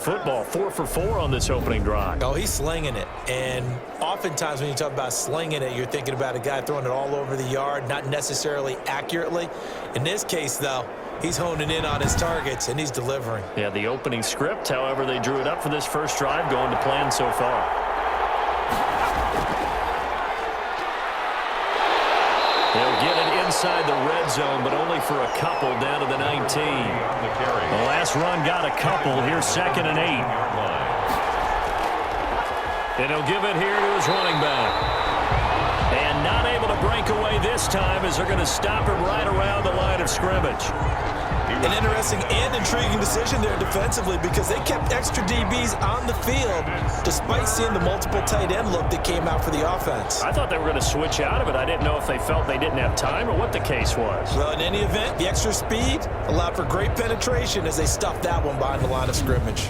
Football 4 for 4 on this opening drive. Oh, he's slinging it. And oftentimes when you talk about slinging it, you're thinking about a guy throwing it all over the yard, not necessarily accurately. In this case, though, he's honing in on his targets, and he's delivering. Yeah, the opening script, however, they drew it up for this first drive, going to plan so far. They'll get it inside the red zone, but only for a couple down to the 19. The last run got a couple. Here's 2nd and 8. And he'll give it here to his running back. And not able to break away this time as they're going to stop him right around the line of scrimmage. An interesting and intriguing decision there defensively because they kept extra DBs on the field despite seeing the multiple tight end look that came out for the offense. I thought they were going to switch out of it. I didn't know if they felt they didn't have time or what the case was. Well, in any event, the extra speed allowed for great penetration as they stuffed that one behind the line of scrimmage.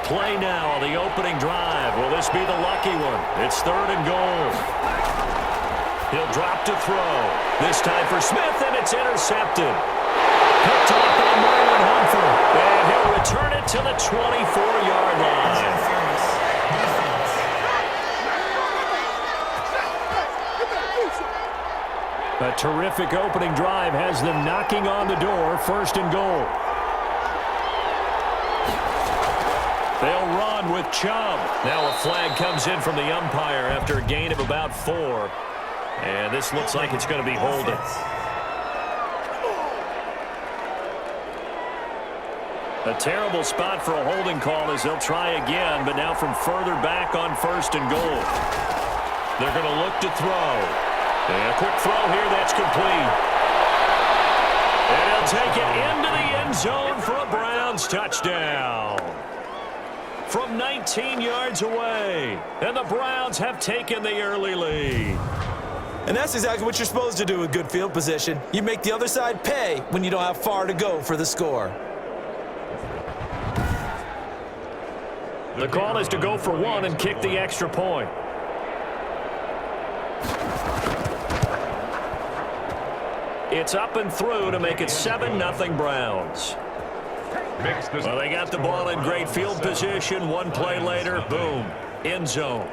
Play now on the opening drive. Will this be the lucky one? It's 3rd and goal. He'll drop to throw. This time for Smith, and it's intercepted. Picked off by Marlon Humphrey. And he'll return it to the 24-yard line. A terrific opening drive has them knocking on the door. 1st and goal. They'll run with Chubb. Now a flag comes in from the umpire after a gain of about 4. And this looks like it's going to be holding. A terrible spot for a holding call as they'll try again, but now from further back on 1st and goal. They're going to look to throw. And a quick throw here that's complete. And he'll take it into the end zone for a Browns touchdown. From 19 yards away, and the Browns have taken the early lead. And that's exactly what you're supposed to do with good field position. You make the other side pay when you don't have far to go for the score. The call is to go for 1 and kick the extra point. It's up and through to make it 7-0 Browns. Well, they got the ball in great field position. One play later, boom, end zone.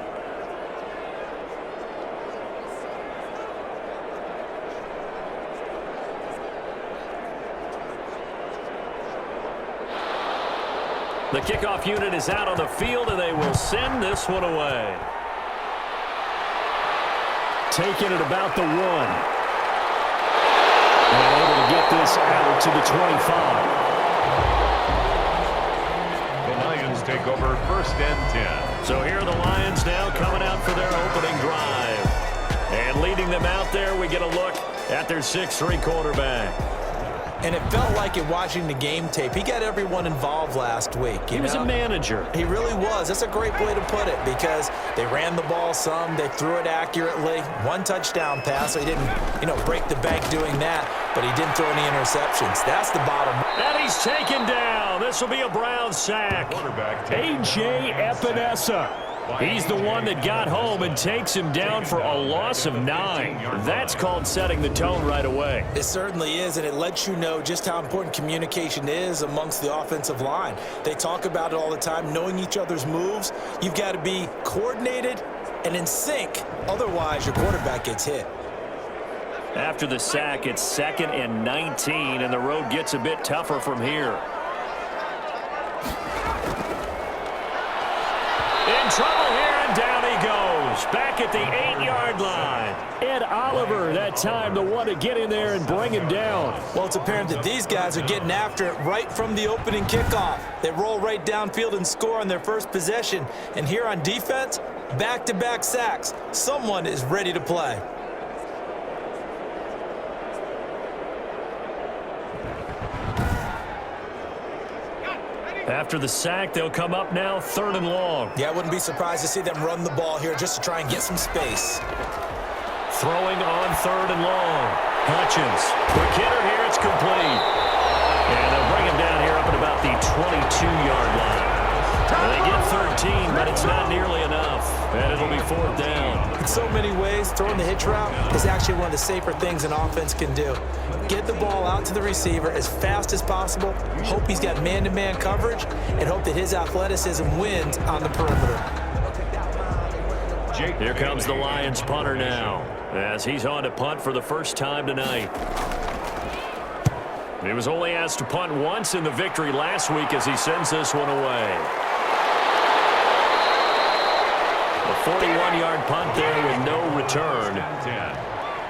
The kickoff unit is out on the field, and they will send this one away. Taking it about the 1. And able to get this out to the 25. Take over 1st and 10. So here are the Lions now coming out for their opening drive. And leading them out there, we get a look at their 6'3" quarterback. And it felt like it watching the game tape. He got everyone involved last week. He was a manager. He really was. That's a great way to put it because they ran the ball some. They threw it accurately. 1 touchdown pass, so he didn't, break the bank doing that, but he didn't throw any interceptions. That's the bottom. And he's taken down. This will be a Browns sack. A.J. Epinesa. He's the one that got home and takes him down for a loss of 9. That's called setting the tone right away. It certainly is, and it lets you know just how important communication is amongst the offensive line. They talk about it all the time, knowing each other's moves. You've got to be coordinated and in sync. Otherwise, your quarterback gets hit. After the sack, it's 2nd and 19, and the road gets a bit tougher from here. In trouble here, and down he goes. Back at the 8-yard line. Ed Oliver, that time, the one to get in there and bring him down. Well, it's apparent that these guys are getting after it right from the opening kickoff. They roll right downfield and score on their first possession. And here on defense, back-to-back sacks. Someone is ready to play. After the sack, they'll come up now 3rd and long. Yeah, I wouldn't be surprised to see them run the ball here just to try and get some space. Throwing on 3rd and long. Hutchins. For Kidder here, it's complete. And they'll bring him down here up at about the 22-yard line. They get 13, but it's not nearly enough. And it'll be 4th down. In so many ways, throwing the hitch route is actually one of the safer things an offense can do. Get the ball out to the receiver as fast as possible, hope he's got man-to-man coverage, and hope that his athleticism wins on the perimeter. Here comes the Lions punter now, as he's on to punt for the first time tonight. He was only asked to punt once in the victory last week as he sends this one away. A 41-yard punt there with no return.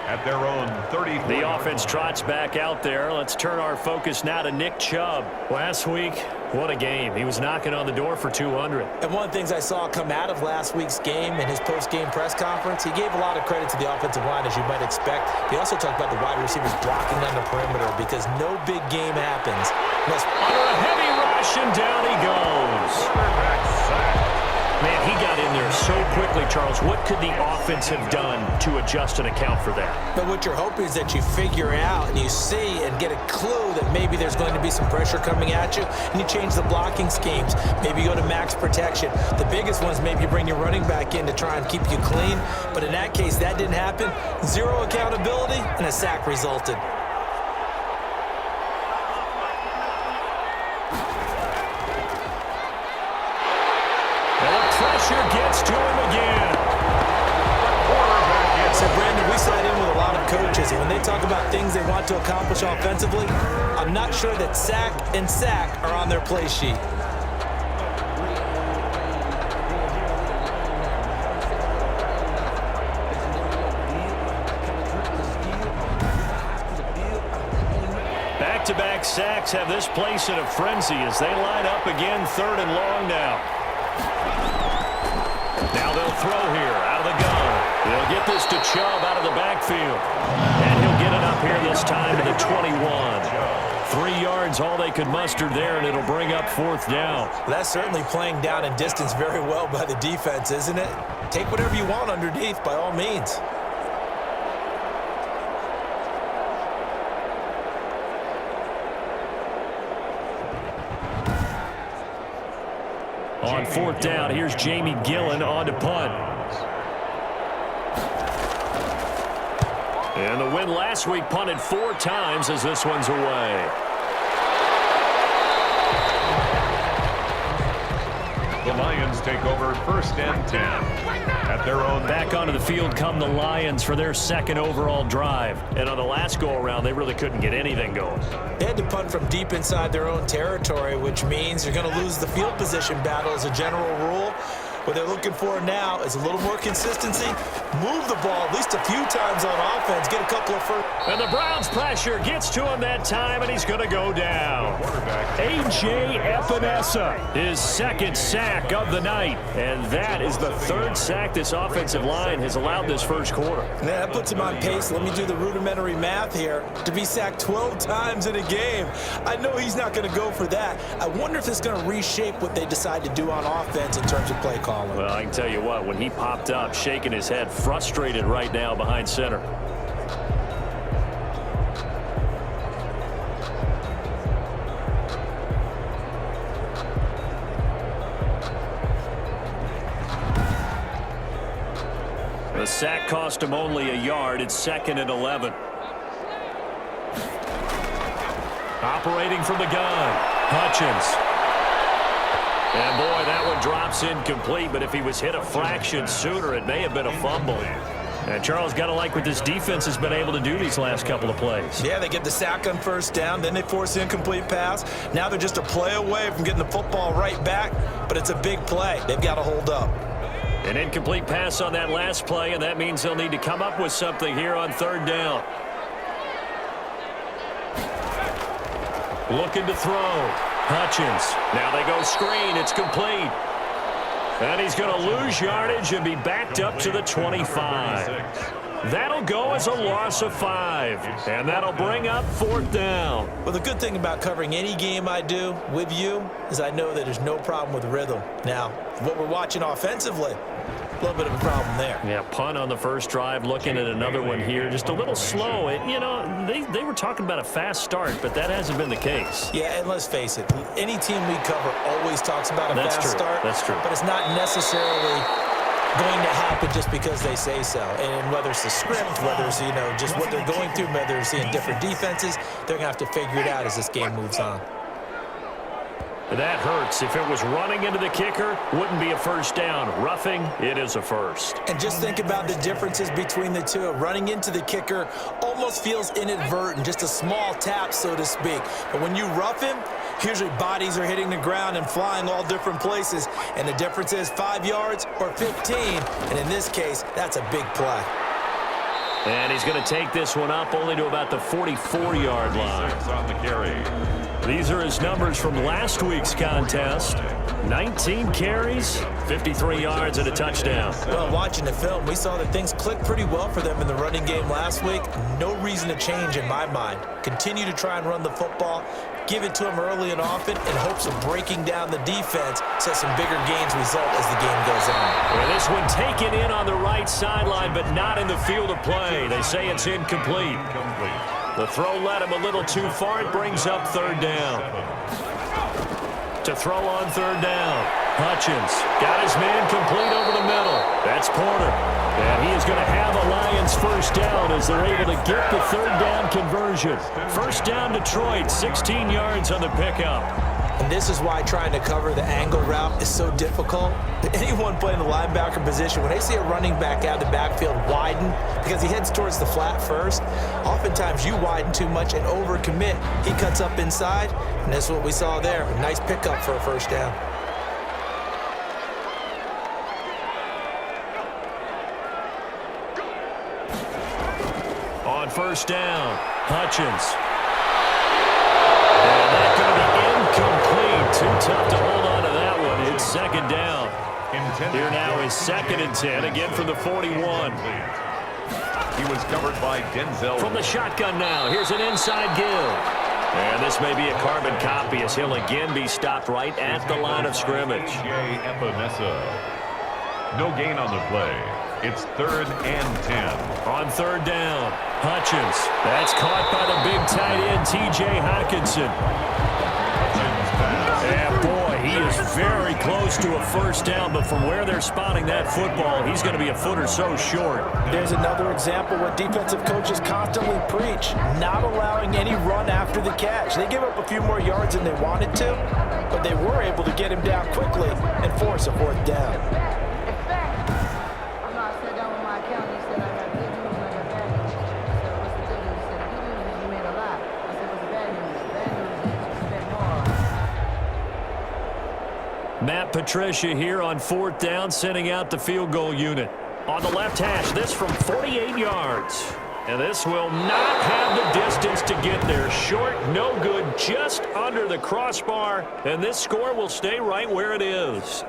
At their own 30. The offense trots back out there. Let's turn our focus now to Nick Chubb. Last week, what a game. He was knocking on the door for 200. And one of the things I saw come out of last week's game in his post-game press conference, he gave a lot of credit to the offensive line, as you might expect. He also talked about the wide receivers blocking on the perimeter because no big game happens unless... Under a heavy rush, and down he goes. Man, he got in there so quickly, Charles. What could the offense have done to adjust and account for that? But what you're hoping is that you figure out and you see and get a clue that maybe there's going to be some pressure coming at you, and you change the blocking schemes. Maybe you go to max protection. The biggest one is maybe you bring your running back in to try and keep you clean. But in that case, that didn't happen. Zero accountability, and a sack resulted. Pressure gets to him again. So, Brandon, we sat in with a lot of coaches, and when they talk about things they want to accomplish offensively, I'm not sure that sack and sack are on their play sheet. Back-to-back sacks have this place in a frenzy as they line up again, 3rd and long now. Now they'll throw here out of the gun. They'll get this to Chubb out of the backfield. And he'll get it up here this time to the 21. 3 yards, all they could muster there, and it'll bring up 4th down. That's certainly playing down in distance very well by the defense, isn't it? Take whatever you want underneath, by all means. On 4th down, here's Jamie Gillen on to punt. And the win last week punted 4 times as this one's away. The Lions take over 1st and 10 at their own. Back onto the field come the Lions for their 2nd overall drive. And on the last go-around, they really couldn't get anything going. They had to punt from deep inside their own territory, which means you're going to lose the field position battle as a general rule. What they're looking for now is a little more consistency. Move the ball at least a few times on offense. Get a couple of first. And the Browns' pressure gets to him that time, and he's going to go down. A.J. Epinesa, his 2nd sack of the night. And that is the 3rd sack this offensive line has allowed this first quarter. Yeah, that puts him on pace. Let me do the rudimentary math here. To be sacked 12 times in a game, I know he's not going to go for that. I wonder if it's going to reshape what they decide to do on offense in terms of play call. Well, I can tell you what, when he popped up, shaking his head, frustrated right now behind center. The sack cost him only a yard. It's 2nd and 11. Operating from the gun, Hutchins. And, boy, that one drops incomplete, but if he was hit a fraction sooner, it may have been a fumble. And Charles, got to like what this defense has been able to do these last couple of plays. Yeah, they get the sack on 1st down, then they force the incomplete pass. Now they're just a play away from getting the football right back, but it's a big play. They've got to hold up. An incomplete pass on that last play, and that means they'll need to come up with something here on 3rd down. Looking to throw. Hutchins. Now they go screen. It's complete. And he's going to lose yardage and be backed up to the 25. That'll go as a loss of 5. And that'll bring up 4th down. Well, the good thing about covering any game I do with you is I know that there's no problem with rhythm. Now, what we're watching offensively, A little bit of a problem there. Yeah, punt on the first drive, looking at another one here. Just a little slow. They were talking about a fast start, but that hasn't been the case. Yeah, and let's face it, any team we cover always talks about a fast start. That's true. But it's not necessarily going to happen just because they say so. And whether it's the script, whether it's, just what they're going through, whether they're seeing different defenses, they're going to have to figure it out as this game moves on. That hurts. If it was running into the kicker, wouldn't be a first down. Roughing, it is a first. And just think about the differences between the two. Running into the kicker almost feels inadvertent, just a small tap, so to speak. But when you rough him, usually bodies are hitting the ground and flying all different places. And the difference is 5 yards or 15. And in this case, that's a big play. And he's going to take this one up only to about the 44-yard line. On the carry. These are his numbers from last week's contest. 19 carries, 53 yards, and a touchdown. Well, watching the film, we saw that things clicked pretty well for them in the running game last week. No reason to change in my mind. Continue to try and run the football, give it to them early and often, in hopes of breaking down the defense so some bigger gains result as the game goes on. Well, this one taken in on the right sideline, but not in the field of play. They say it's incomplete. The throw led him a little too far. It brings up third down. To throw on third down, Hutchins got his man complete over the middle. That's Porter. And he is going to have a Lions first down as they're able to get the third down conversion. First down Detroit, 16 yards on the pickup. And this is why trying to cover the angle route is so difficult. Anyone playing the linebacker position, when they see a running back out of the backfield widen because he heads towards the flat first, oftentimes you widen too much and overcommit. He cuts up inside, and that's what we saw there. A nice pickup for a first down. On first down, Hutchins. And that going to be incomplete. Too tough to hold on to that one. It's second down. Here now is 2nd and 10, again from the 41. He was covered by Denzel. From the shotgun now, here's an inside give. And this may be a carbon copy as he'll again be stopped right at the line of scrimmage. No gain on the play. It's 3rd and 10. On third down, Hutchins. That's caught by the big tight end, T.J. Hockenson. And boy, he is very close to a first down, but from where they're spotting that football, he's going to be a foot or so short. There's another example what defensive coaches constantly preach, not allowing any run after the catch. They give up a few more yards than they wanted to, but they were able to get him down quickly and force a fourth down. Matt Patricia here on 4th down, sending out the field goal unit. On the left hash, this from 48 yards. And this will not have the distance to get there. Short, no good, just under the crossbar. And this score will stay right where it is.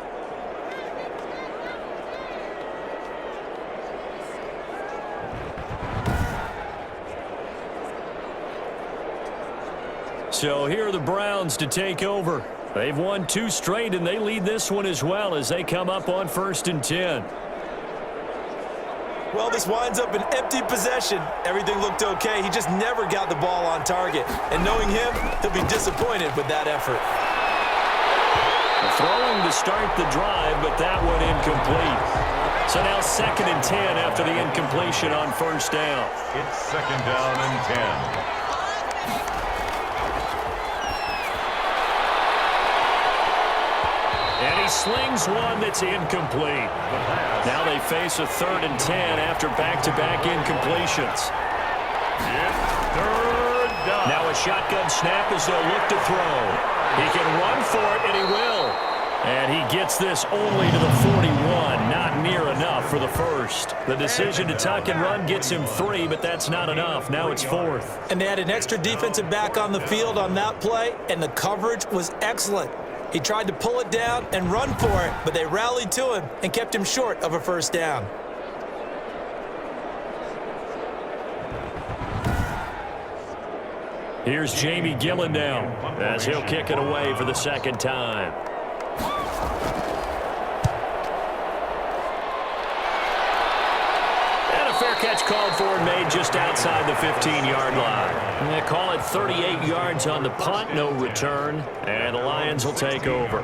So here are the Browns to take over. They've won 2 straight, and they lead this one as well as they come up on 1st and 10. Well, this winds up an empty possession. Everything looked okay. He just never got the ball on target. And knowing him, he'll be disappointed with that effort. Throwing to start the drive, but that one incomplete. So now 2nd and 10 after the incompletion on first down. It's 2nd down and 10. And he slings one that's incomplete. Now they face a 3rd and 10 after back-to-back incompletions. Third down. Now a shotgun snap as they'll look to throw. He can run for it, and he will. And he gets this only to the 41. Not near enough for the first. The decision to tuck and run gets him 3, but that's not enough. Now it's 4th. And they had an extra defensive back on the field on that play, and the coverage was excellent. He tried to pull it down and run for it, but they rallied to him and kept him short of a first down. Here's Jamie Gillen now as he'll kick it away for the 2nd time. Fair catch called for and made just outside the 15-yard line. And they call it 38 yards on the punt, no return, and the Lions will take over.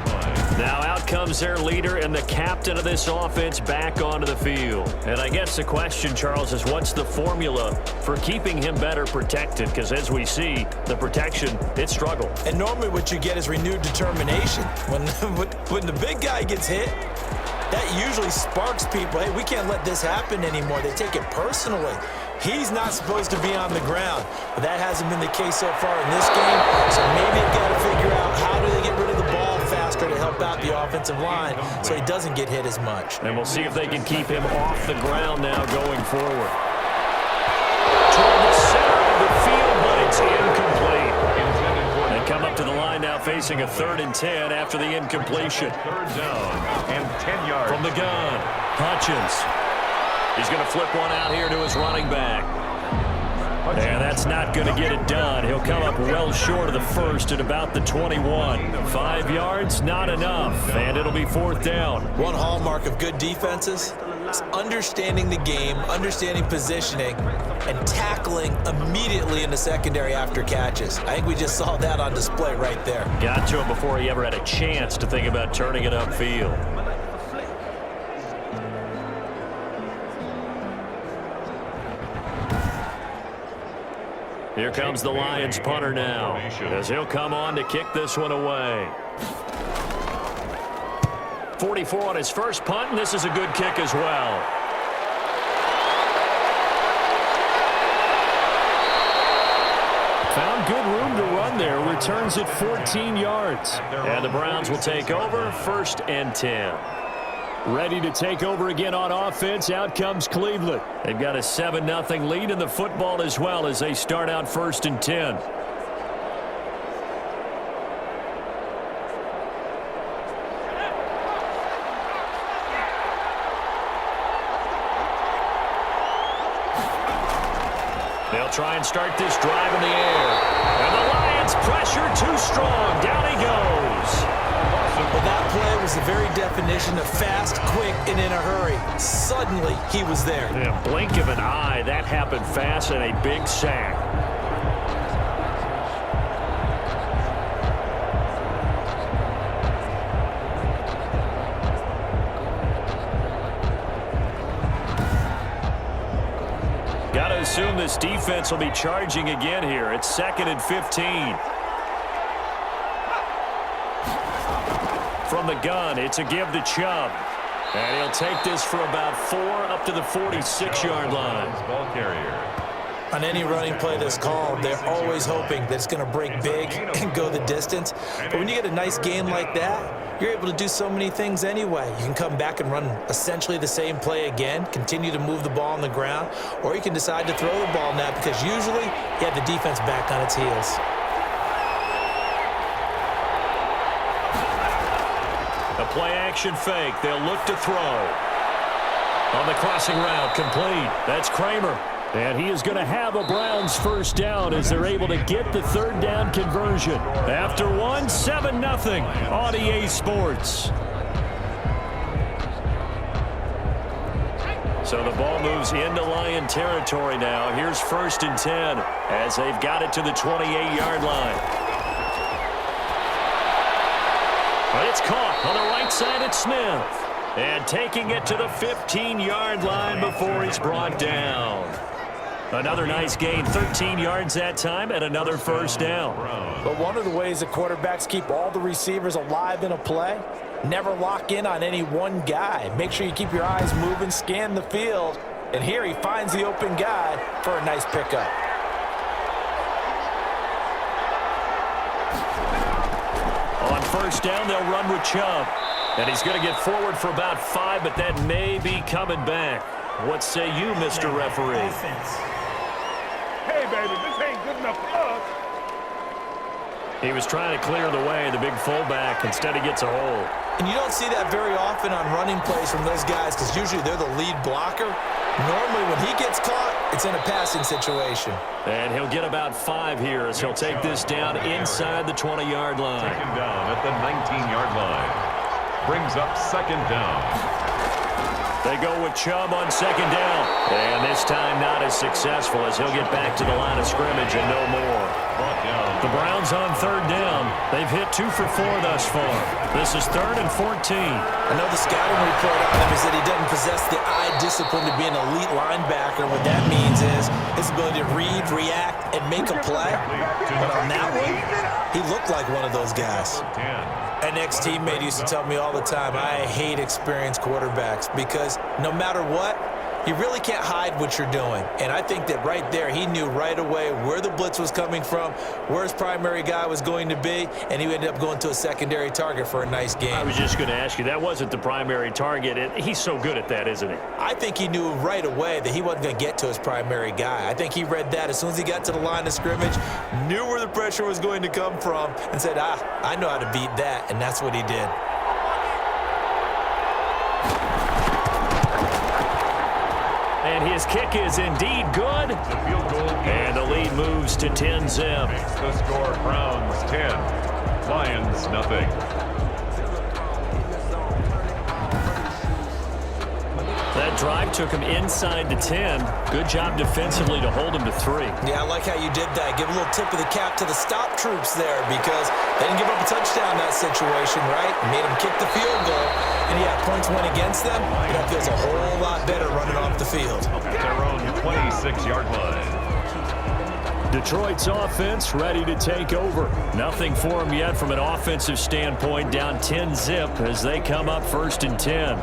Now out comes their leader and the captain of this offense back onto the field. And I guess the question, Charles, is what's the formula for keeping him better protected? Because as we see, the protection, it struggled. And normally what you get is renewed determination. When the big guy gets hit, that usually sparks people. Hey, we can't let this happen anymore. They take it personally. He's not supposed to be on the ground, but that hasn't been the case so far in this game. So maybe they've got to figure out how do they get rid of the ball faster to help out the offensive line so he doesn't get hit as much. And we'll see if they can keep him off the ground now going forward. Toward the center of the field, but it's incomplete. They come up to the line now facing a 3rd and 10 after the incompletion. 3rd down and 10 yards. From the gun, Hutchins. He's going to flip one out here to his running back. And that's not going to get it done. He'll come up well short of the first at about the 21. 5 yards, not enough, and it'll be 4th down. One hallmark of good defenses is understanding the game, understanding positioning, and tackling immediately in the secondary after catches. I think we just saw that on display right there. Got to him before he ever had a chance to think about turning it upfield. Here comes the Lions punter now, as he'll come on to kick this one away. 44 on his first punt, and this is a good kick as well. Found good room to run there, returns it 14 yards. And the Browns will take over, 1st and 10. Ready to take over again on offense. Out comes Cleveland. They've got a 7-0 lead in the football as well as they start out 1st and 10. They'll try and start this drive in the air. And the Lions pressure too strong. Down he goes. Well, that play was the very definition of fast, quick, and in a hurry. Suddenly, he was there. In a blink of an eye, that happened fast and a big sack. Got to assume this defense will be charging again here. It's 2nd and 15. From the gun, it's a give to Chubb. And he'll take this for about 4 up to the 46-yard line. Ball carrier. On any running play that's called, they're always hoping that it's going to break big and go the distance. But when you get a nice game like that, you're able to do so many things anyway. You can come back and run essentially the same play again, continue to move the ball on the ground, or you can decide to throw the ball now because usually you have the defense back on its heels. A play-action fake. They'll look to throw. On the crossing route, complete. That's Kramer. And he is going to have a Browns 1st down as they're able to get the 3rd down conversion. After 7-0 on EA Sports. So the ball moves into Lion territory now. Here's 1st and 10 as they've got it to the 28-yard line. But it's caught on the right side at Smith. And taking it to the 15-yard line before he's brought down. Another nice gain, 13 yards that time, and another 1st down. But one of the ways that quarterbacks keep all the receivers alive in a play, never lock in on any one guy. Make sure you keep your eyes moving, scan the field. And here he finds the open guy for a nice pickup. On 1st down, they'll run with Chubb. And he's going to get forward for about 5, but that may be coming back. What say you, Mr. Referee? Hey, baby, this ain't good enough for us. He was trying to clear the way, the big fullback. Instead, he gets a hole. And you don't see that very often on running plays from those guys because usually they're the lead blocker. Normally, when he gets caught, it's in a passing situation. And he'll get about 5 here as he'll take this down inside the 20-yard line. Taken down at the 19-yard line. Brings up 2nd down. They go with Chubb on second down. And this time not as successful as he'll get back to the line of scrimmage and no more. The Browns on third down. They've hit 2 for 4 thus far. This is 3rd and 14. I know the scouting report on him is that he doesn't possess the eye discipline to be an elite linebacker. What that means is his ability to read, react, and make a play. But on that one, he looked like one of those guys. An ex-teammate used to tell me all the time, I hate experienced quarterbacks because no matter what, you really can't hide what you're doing. And I think that right there, he knew right away where the blitz was coming from, where his primary guy was going to be, and he ended up going to a secondary target for a nice game. I was just going to ask you, that wasn't the primary target. He's so good at that, isn't he? I think he knew right away that he wasn't going to get to his primary guy. I think he read that as soon as he got to the line of scrimmage, knew where the pressure was going to come from, and said, I know how to beat that, and that's what he did. And his kick is indeed good. And the lead moves to 10-zip. The score, Browns 10, Lions nothing. That drive took him inside the 10. Good job defensively to hold him to 3. Yeah, I like how you did that. Give a little tip of the cap to the stop troops there because they didn't give up a touchdown in that situation, right? Made them kick the field goal. And, yeah, points went against them. That feels a whole lot better running off the field. At their own 26-yard line. Detroit's offense ready to take over. Nothing for them yet from an offensive standpoint. Down 10-zip as they come up 1st and 10.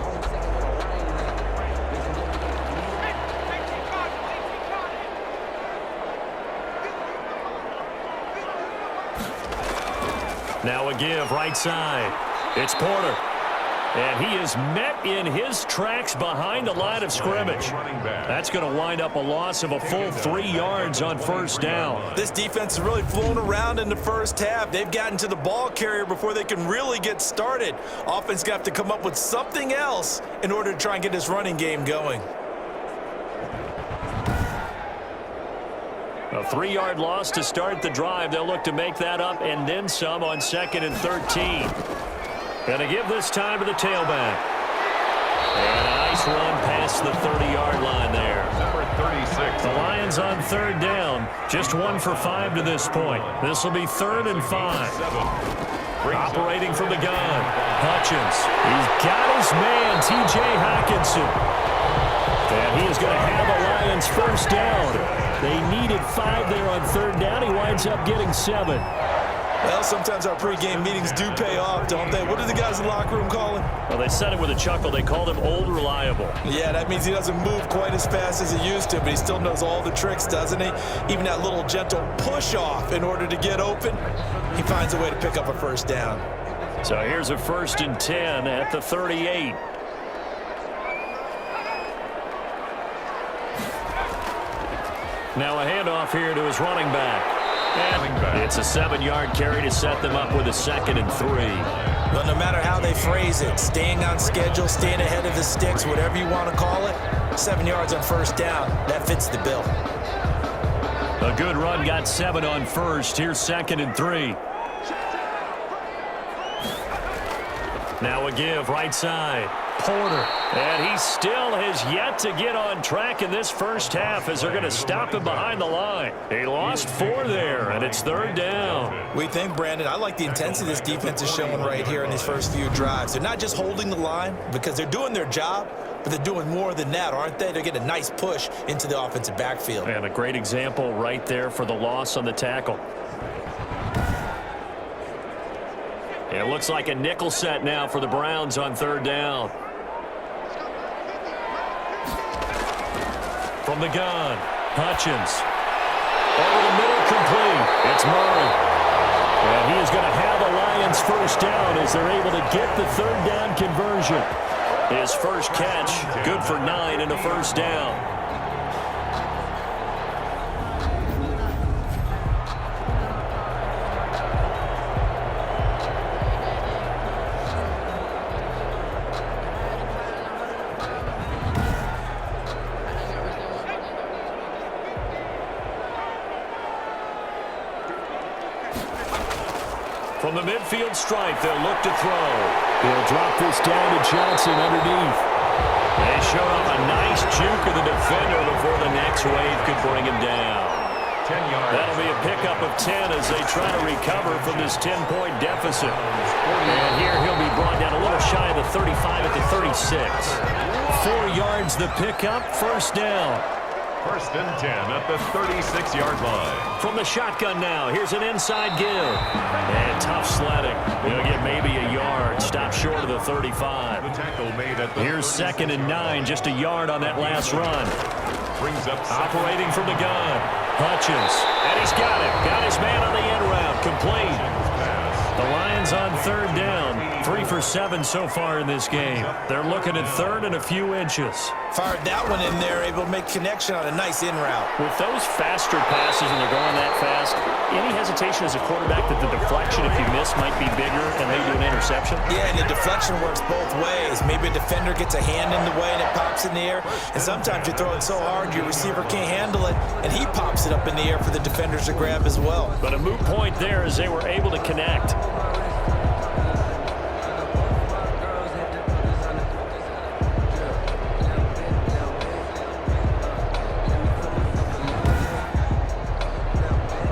Now a give right side. It's Porter. And he is met in his tracks behind the line of scrimmage. That's going to wind up a loss of a full 3 yards on 1st down. This defense is really flown around in the first half. They've gotten to the ball carrier before they can really get started. Offense got to come up with something else in order to try and get this running game going. A 3-yard loss to start the drive. They'll look to make that up and then some on 2nd and 13. Going to give this time to the tailback. And a nice run past the 30-yard line there. Number 36. The Lions on 3rd down. Just 1 for 5 to this point. This will be 3rd and 5. Operating from the gun. Hutchins. He's got his man, T.J. Hockenson. And he is going to have a Lions 1st down. They needed 5 there on 3rd down. He winds up getting 7. Well, sometimes our pregame meetings do pay off, don't they? What do the guys in the locker room call him? Well, they said it with a chuckle. They called him Old Reliable. Yeah, that means he doesn't move quite as fast as he used to, but he still knows all the tricks, doesn't he? Even that little gentle push-off in order to get open, he finds a way to pick up a 1st down. So here's a 1st and 10 at the 38. Now a handoff here to his running back. And it's a 7-yard carry to set them up with a 2nd and 3. But no matter how they phrase it, staying on schedule, staying ahead of the sticks, whatever you want to call it, 7 yards on 1st down, that fits the bill. A good run got 7 on 1st. Here's 2nd and 3. Now a give right side. Porter. And he still has yet to get on track in this first half as they're going to stop him behind the line. He lost 4 there, and it's 3rd down. We think, Brandon, I like the intensity this defense is showing right here in these first few drives. They're not just holding the line because they're doing their job, but they're doing more than that, aren't they? They're getting a nice push into the offensive backfield. And a great example right there for the loss on the tackle. It looks like a nickel set now for the Browns on 3rd down. From the gun, Hutchins. Over the middle, complete. It's Murray. And he is going to have the Lions 1st down as they're able to get the 3rd down conversion. His first catch, good for 9 and a 1st down. From the midfield stripe, they'll look to throw. He'll drop this down to Johnson underneath. They showed off a nice juke of the defender before the next wave could bring him down. 10 yards. That'll be a pickup of 10 as they try to recover from this 10-point deficit. And here he'll be brought down a little shy of the 35 at the 36. 4 yards the pickup, first down. First and 10 at the 36-yard line. From the shotgun now, here's an inside give. And tough sledding. He'll get maybe a yard, stop short of the 35. The tackle made at the Here's 2nd and 9, just a yard on that last run. Brings up Operating from the gun, Hutchins. And he's got it. Got his man on the end route, complete. The Lions on 3rd down. 3 for 7 so far in this game. They're looking at 3rd and a few inches. Fired that one in there, able to make connection on a nice in route. With those faster passes and they're going that fast, any hesitation as a quarterback that the deflection, if you miss, might be bigger and lead to an interception? Yeah, and the deflection works both ways. Maybe a defender gets a hand in the way and it pops in the air. And sometimes you throw it so hard your receiver can't handle it, and he pops it up in the air for the defenders to grab as well. But a moot point there as they were able to connect.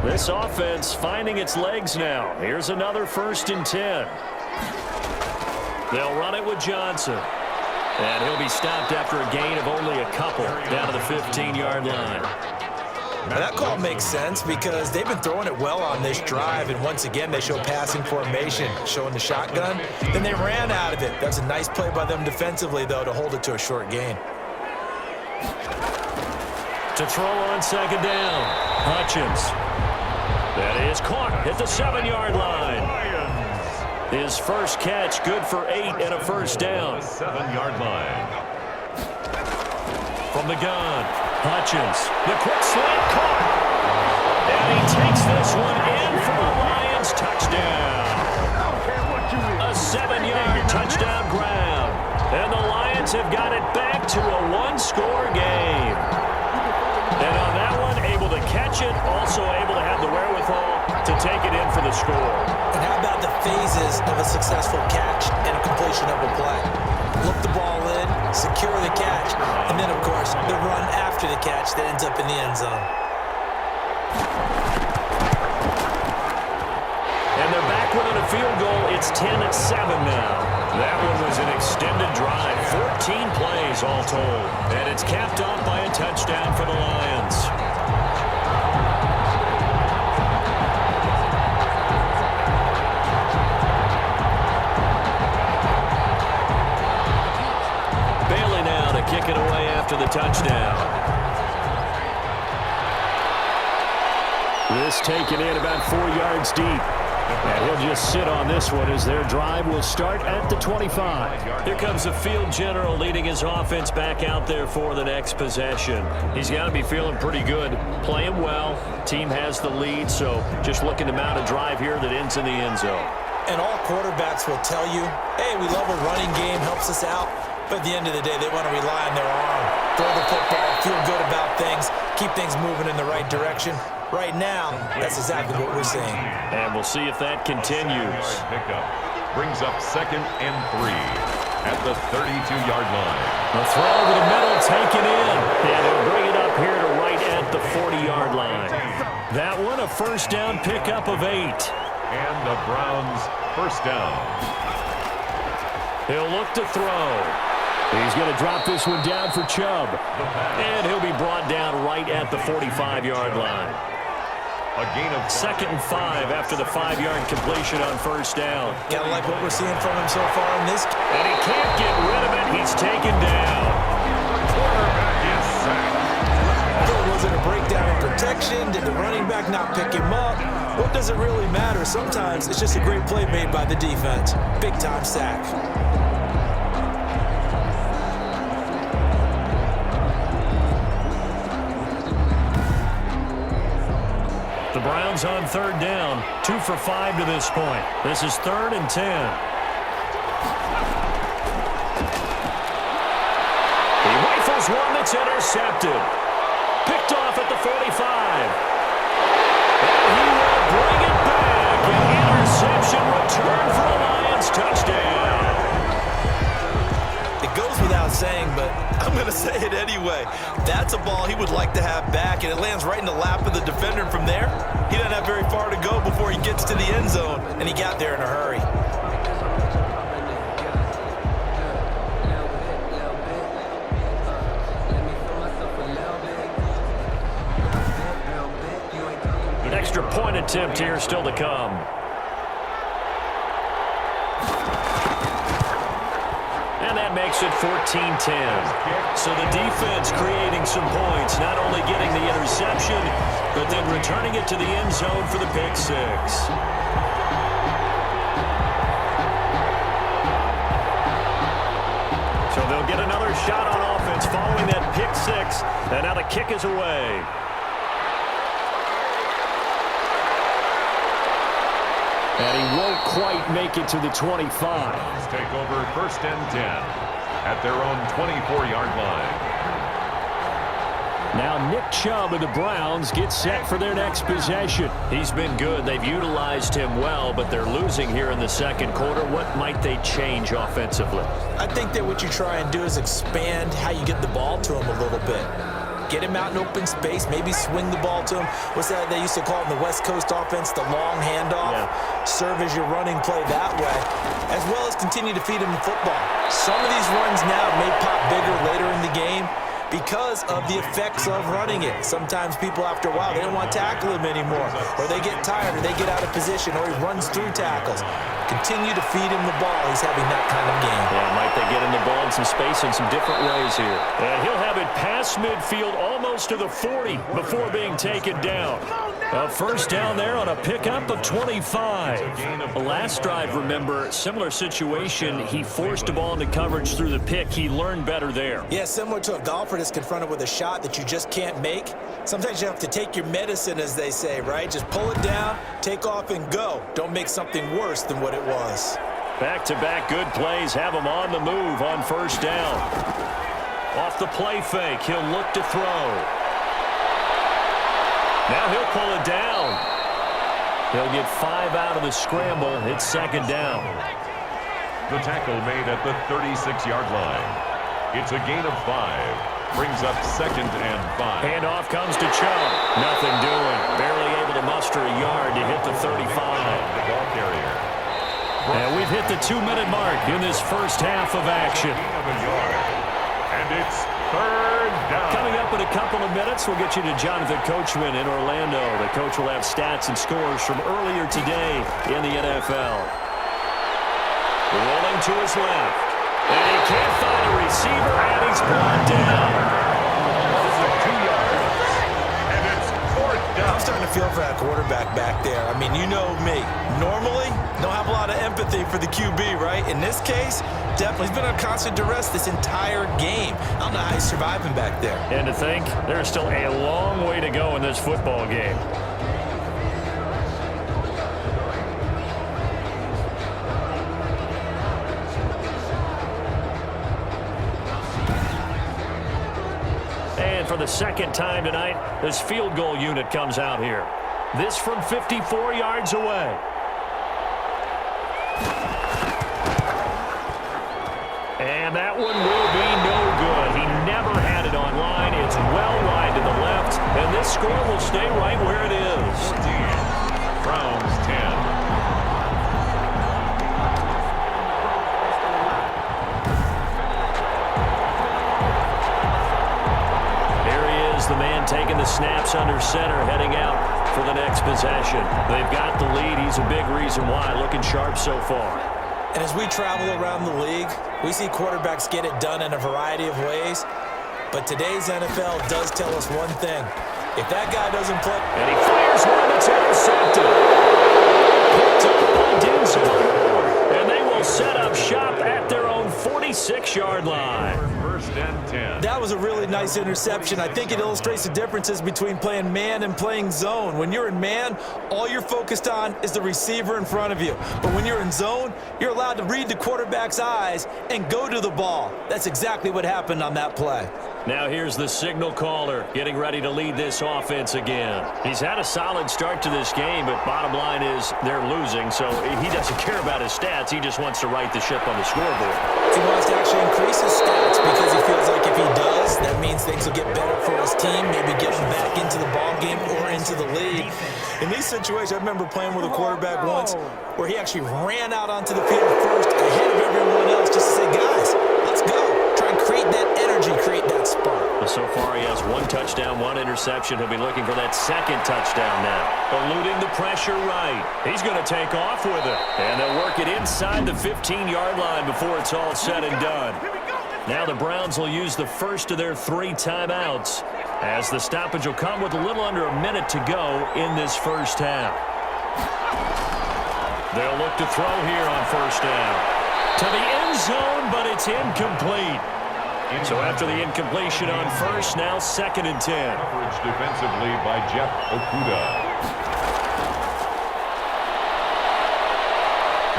This offense finding its legs now. Here's another 1st and 10. They'll run it with Johnson. And he'll be stopped after a gain of only a couple down to the 15-yard line. Now that call makes sense because they've been throwing it well on this drive, and once again they show passing formation, showing the shotgun. Then they ran out of it. That's a nice play by them defensively, though, to hold it to a short gain. To throw on 2nd down, Hutchins. That is caught at the 7-yard line. His first catch, good for 8 and a first down. 7-yard line. From the gun, Hutchins. The quick slant caught. And he takes this one in for the Lions. Touchdown. A 7-yard touchdown grab. And the Lions have got it back to a 1-score game. And on that one, able to catch it, also able to have the wherewithal to take it in for the score. And how about the phases of a successful catch and a completion of a play? Look the ball in, secure the catch, and then, of course, the run after the catch that ends up in the end zone. And they're back within a field goal. It's 10-7 now. That one was an extended drive, 14 plays all told. And it's capped off by a touchdown for the Lions. Bailey now to kick it away after the touchdown. This taken in about 4 yards deep. And he'll just sit on this one as their drive will start at the 25. Here comes the field general leading his offense back out there for the next possession. He's got to be feeling pretty good, playing well. Team has the lead, so just looking to mount a drive here that ends in the end zone. And all quarterbacks will tell you, hey, we love a running game, helps us out. But at the end of the day, they want to rely on their arm. Throw the football, feel good about things, keep things moving in the right direction. Right now, that's exactly what we're seeing. And we'll see if that continues. Pickup brings up 2nd and 3 at the 32-yard line. The throw over the middle taken in. And they'll bring it up here to right at the 40-yard line. That one a first down pickup of 8. And the Browns first down. He'll look to throw. He's going to drop this one down for Chubb. And he'll be brought down right at the 45-yard line. A gain of 2nd and 5 after the 5-yard completion on first down. Gotta like what we're seeing from him so far in this. And he can't get rid of it. He's taken down. quarterback is sacked. Was it a breakdown in protection? Did the running back not pick him up? What does it really matter? Sometimes it's just a great play made by the defense. Big-time sack. The Browns on 3rd down, 2 for 5 to this point. This is 3rd and 10. He rifles one that's intercepted. Picked off at the 45. And he will bring it back. An interception return for a Lions touchdown. It goes without saying, but I'm going to say it anyway. That's a ball he would like to have back, and it lands right in the lap of the defender. And from there, he doesn't have very far to go before he gets to the end zone, and he got there in a hurry. An extra point attempt here still to come. And that makes it 14-10. So the defense creating some points, not only getting the interception, but then returning it to the end zone for the pick six. So they'll get another shot on offense following that pick six, and now the kick is away. And he won't quite make it to the 25. Take over 1st and 10 at their own 24-yard line. Now Nick Chubb of the Browns gets set for their next possession. He's been good. They've utilized him well, but they're losing here in the second quarter. What might they change offensively? I think that what you try and do is expand how you get the ball to him a little bit. Get him out in open space, maybe swing the ball to him. What's that they used to call it in the West Coast offense, the long handoff? Yeah. Serve as your running play that way, as well as continue to feed him the football. Some of these runs now may pop bigger later in the game because of the effects of running it. Sometimes people, after a while, they don't want to tackle him anymore, or they get tired, or they get out of position, or he runs through tackles. Continue to feed him the ball. He's having that kind of game. Yeah, might they get him the ball in some space in some different ways here. And he'll have it past midfield almost to the 40 before being taken down. A first down there on a pickup of 25. The last drive, remember, similar situation. He forced the ball into coverage through the pick. He learned better there. Yeah, similar to a golfer that's confronted with a shot that you just can't make. Sometimes you have to take your medicine, as they say, right? Just pull it down, take off, and go. Don't make something worse than what it was. Back-to-back good plays have him on the move on first down. Off the play fake, he'll look to throw. Now he'll pull it down. He'll get 5 out of the scramble. It's second down. The tackle made at the 36-yard line. It's a gain of 5. Brings up 2nd and 5. Handoff comes to Chubb. Nothing doing. Barely able to muster a yard to hit the 35. The ball carrier. And we've hit the 2-minute mark in this first half of action. And it's 3rd down. Coming up in a couple of minutes, we'll get you to Jonathan Coachman in Orlando. The coach will have stats and scores from earlier today in the NFL. Rolling to his left. And he can't find a receiver, and he's brought down. This is 2 yards. And it's 4th down. I'm starting to feel for that quarterback back there. I mean, you know me. Normally, don't have a lot of empathy for the QB, right? In this case, definitely. He's been on constant duress this entire game. I don't know how he's surviving back there. And to think, there's still a long way to go in this football game. And for the second time tonight, this field goal unit comes out here. This from 54 yards away. And that one will be no good. He never had it online. It's well wide to the left, and this score will stay right where it is. 14. Browns 10. The man taking the snaps under center, heading out for the next possession. They've got the lead. He's a big reason why. Looking sharp so far. And as we travel around the league, we see quarterbacks get it done in a variety of ways. But today's NFL does tell us one thing. If that guy doesn't play... And he fires one that's intercepted. Picked up by Denzel Ward. And they will set up shop at their own 46-yard line. 1st and 10. That was a really nice interception. I think it illustrates the differences between playing man and playing zone. When you're in man, all you're focused on is the receiver in front of you. But when you're in zone, you're allowed to read the quarterback's eyes and go to the ball. That's exactly what happened on that play. Now here's the signal caller getting ready to lead this offense again. He's had a solid start to this game, but bottom line is they're losing, so he doesn't care about his stats. He just wants to right the ship on the scoreboard. He wants to actually increase his stats because he feels like if he does, that means things will get better for his team, maybe get him back into the ball game or into the lead. In these situations, I remember playing with a quarterback once where he actually ran out onto the field first ahead of everyone else just to say, guys, let's go. Try and create that energy, create that spark. Well, so far he has 1 touchdown, 1 interception. He'll be looking for that second touchdown now. Eluding the pressure right. He's going to take off with it. And they'll work it inside the 15-yard line before it's all said and done. Now the Browns will use the first of their 3 timeouts as the stoppage will come with a little under a minute to go in this first half. They'll look to throw here on first down. To the end zone, but it's incomplete. So after the incompletion on first, now 2nd and 10. Coverage defensively by Jeff Okuda.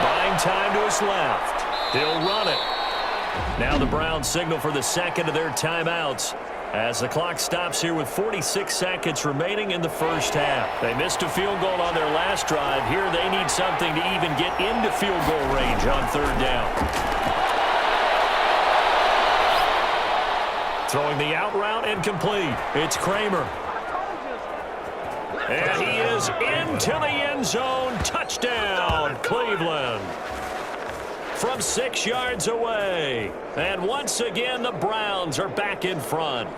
Buying time to his left. He'll run it. Now the Browns signal for the second of their timeouts as the clock stops here with 46 seconds remaining in the first half. They missed a field goal on their last drive. Here they need something to even get into field goal range on 3rd down. Throwing the out route and complete. It's Kramer. And he is into the end zone. Touchdown, Cleveland. From 6 yards away. And once again, the Browns are back in front.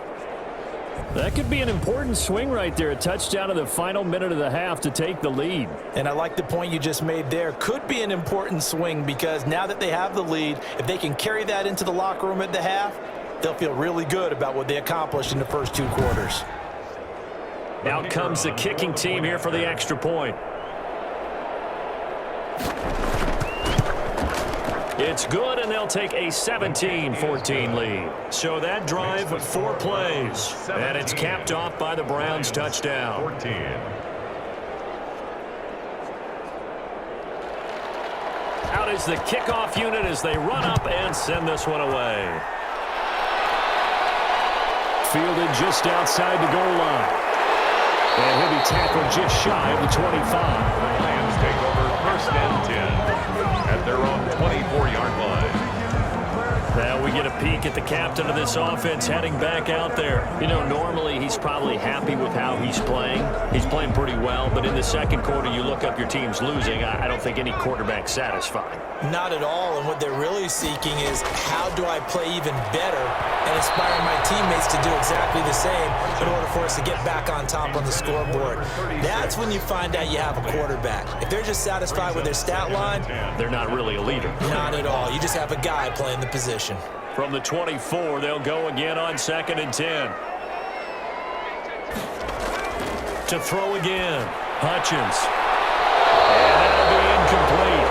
That could be an important swing right there. A touchdown in the final minute of the half to take the lead. And I like the point you just made there. Could be an important swing because now that they have the lead, if they can carry that into the locker room at the half, they'll feel really good about what they accomplished in the first 2 quarters. Out comes the kicking team here for the extra point. It's good, and they'll take a 17-14 lead. So that drive, 4 plays. And it's capped off by the Browns' touchdown. 14. Out is the kickoff unit as they run up and send this one away. Fielded just outside the goal line. And he'll be tackled just shy of the 25. Lions take over 1st and 10 at their own 24-yard line. Now we get a peek at the captain of this offense heading back out there. You know, normally he's probably happy with how he's playing. He's playing pretty well, but in the second quarter you look up your team's losing. I don't think any quarterback's satisfied. Not at all, and what they're really seeking is how do I play even better and inspire my teammates to do exactly the same in order for us to get back on top on the scoreboard. That's when you find out you have a quarterback. If they're just satisfied with their stat line, they're not really a leader. Not at all. You just have a guy playing the position. From the 24, they'll go again on 2nd and 10. To throw again, Hutchins. And that'll be incomplete.